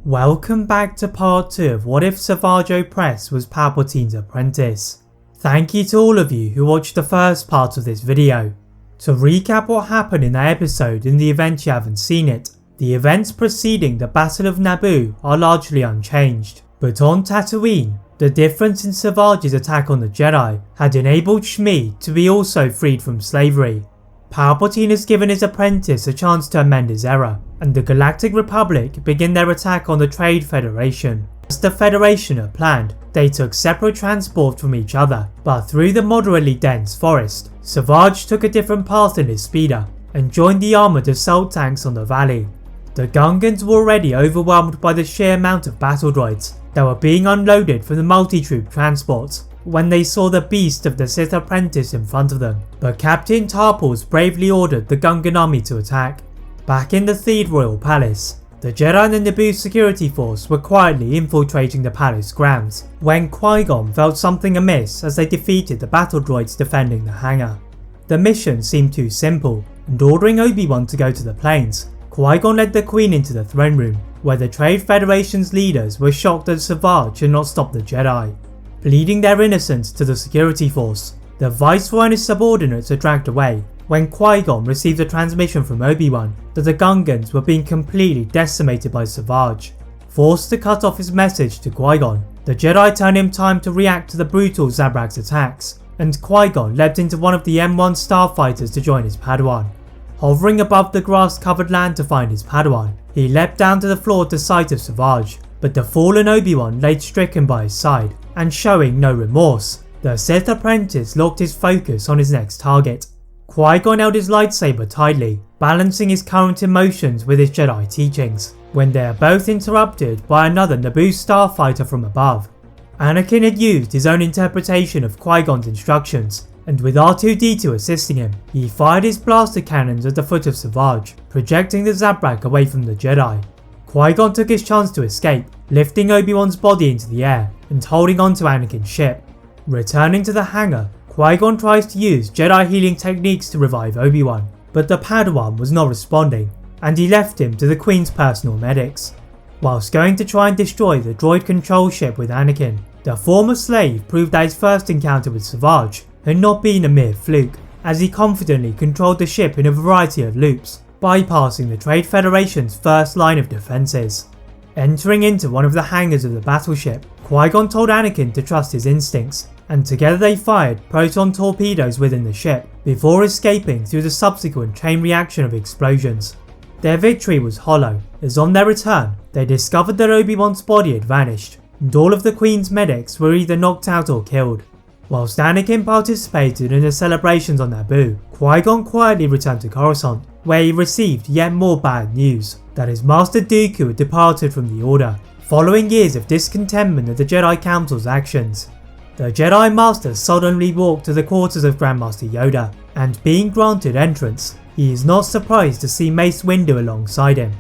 Welcome back to part 2 of What If Savage Opress was Palpatine's apprentice. Thank you to all of you who watched the first part of this video. To recap what happened in that episode in the event you haven't seen it, the events preceding the Battle of Naboo are largely unchanged, but on Tatooine, the difference in Savage's attack on the Jedi had enabled Shmi to be also freed from slavery. Palpatine has given his apprentice a chance to amend his error, and the Galactic Republic begin their attack on the Trade Federation. As the Federation had planned, they took separate transport from each other, but through the moderately dense forest, Savage took a different path in his speeder and joined the armoured assault tanks on the valley. The Gungans were already overwhelmed by the sheer amount of battle droids that were being unloaded from the multi-troop transports when they saw the beast of the Sith apprentice in front of them, but Captain Tarpals bravely ordered the Gungan army to attack. Back in the Theed Royal Palace, the Jedi and the Naboo security force were quietly infiltrating the palace grounds when Qui-Gon felt something amiss as they defeated the battle droids defending the hangar. The mission seemed too simple, and ordering Obi-Wan to go to the plains, Qui-Gon led the Queen into the throne room, where the Trade Federation's leaders were shocked that Savage had not stopped the Jedi. Pleading their innocence to the security force, the Viceroy and his subordinates are dragged away when Qui-Gon received a transmission from Obi-Wan that the Gungans were being completely decimated by Savage. Forced to cut off his message to Qui-Gon, the Jedi turned him time to react to the brutal Zabrak's attacks, and Qui-Gon leapt into one of the M1 starfighters to join his padawan. Hovering above the grass-covered land to find his padawan, he leapt down to the floor at the sight of Savage, but the fallen Obi-Wan laid stricken by his side, and showing no remorse, the Sith apprentice locked his focus on his next target. Qui-Gon held his lightsaber tightly, balancing his current emotions with his Jedi teachings, when they are both interrupted by another Naboo starfighter from above. Anakin had used his own interpretation of Qui-Gon's instructions, and with R2-D2 assisting him, he fired his blaster cannons at the foot of Savage, projecting the Zabrak away from the Jedi. Qui-Gon took his chance to escape, lifting Obi-Wan's body into the air and holding onto Anakin's ship. Returning to the hangar, Qui-Gon tries to use Jedi healing techniques to revive Obi-Wan, but the Padawan was not responding, and he left him to the Queen's personal medics. Whilst going to try and destroy the droid control ship with Anakin, the former slave proved that his first encounter with Savage had not been a mere fluke, as he confidently controlled the ship in a variety of loops, bypassing the Trade Federation's first line of defences. Entering into one of the hangars of the battleship, Qui-Gon told Anakin to trust his instincts, and together they fired proton torpedoes within the ship, before escaping through the subsequent chain reaction of explosions. Their victory was hollow, as on their return, they discovered that Obi-Wan's body had vanished, and all of the Queen's medics were either knocked out or killed. Whilst Anakin participated in the celebrations on Naboo, Qui-Gon quietly returned to Coruscant, where he received yet more bad news, that his Master Dooku had departed from the Order, following years of discontentment at the Jedi Council's actions. The Jedi Master suddenly walked to the quarters of Grandmaster Yoda, and being granted entrance, he is not surprised to see Mace Windu alongside him.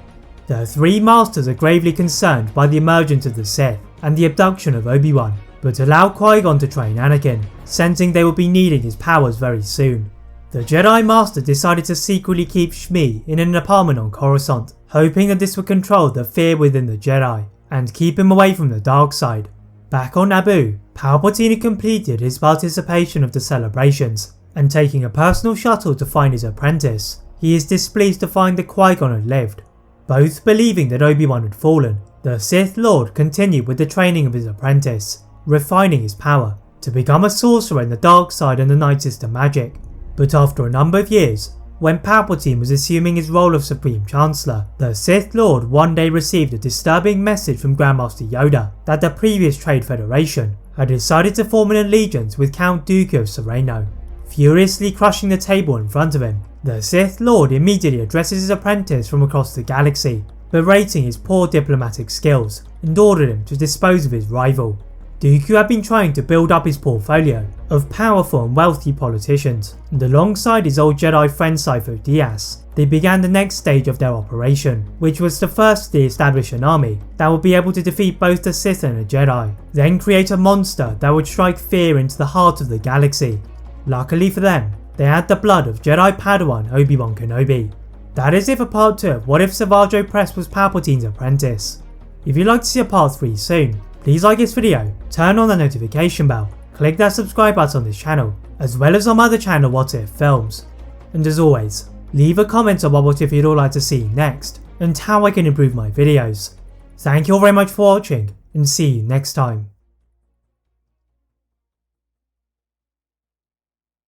The three Masters are gravely concerned by the emergence of the Sith and the abduction of Obi-Wan, but allow Qui-Gon to train Anakin, sensing they will be needing his powers very soon. The Jedi Master decided to secretly keep Shmi in an apartment on Coruscant, hoping that this would control the fear within the Jedi, and keep him away from the dark side. Back on Naboo, Palpatine had completed his participation of the celebrations, and taking a personal shuttle to find his apprentice, he is displeased to find that Qui-Gon had lived. Both believing that Obi-Wan had fallen, the Sith Lord continued with the training of his apprentice, refining his power to become a sorcerer in the dark side and the Nightsister magic. But after a number of years, when Palpatine was assuming his role of Supreme Chancellor, the Sith Lord one day received a disturbing message from Grandmaster Yoda that the previous Trade Federation had decided to form an allegiance with Count Dooku of Sereno. Furiously crushing the table in front of him, the Sith Lord immediately addresses his apprentice from across the galaxy, berating his poor diplomatic skills, and ordered him to dispose of his rival. Dooku had been trying to build up his portfolio of powerful and wealthy politicians, and alongside his old Jedi friend Sifo Dyas, they began the next stage of their operation, which was to firstly establish an army that would be able to defeat both the Sith and the Jedi, then create a monster that would strike fear into the heart of the galaxy. Luckily for them, they had the blood of Jedi Padawan Obi-Wan Kenobi. That is it for part 2 of What If Savage Opress was Palpatine's apprentice. If you'd like to see a part 3 soon, please like this video, turn on the notification bell, click that subscribe button on this channel, as well as on my other channel What If Films. And as always, leave a comment on what if you'd all like to see next, and how I can improve my videos. Thank you all very much for watching, and see you next time.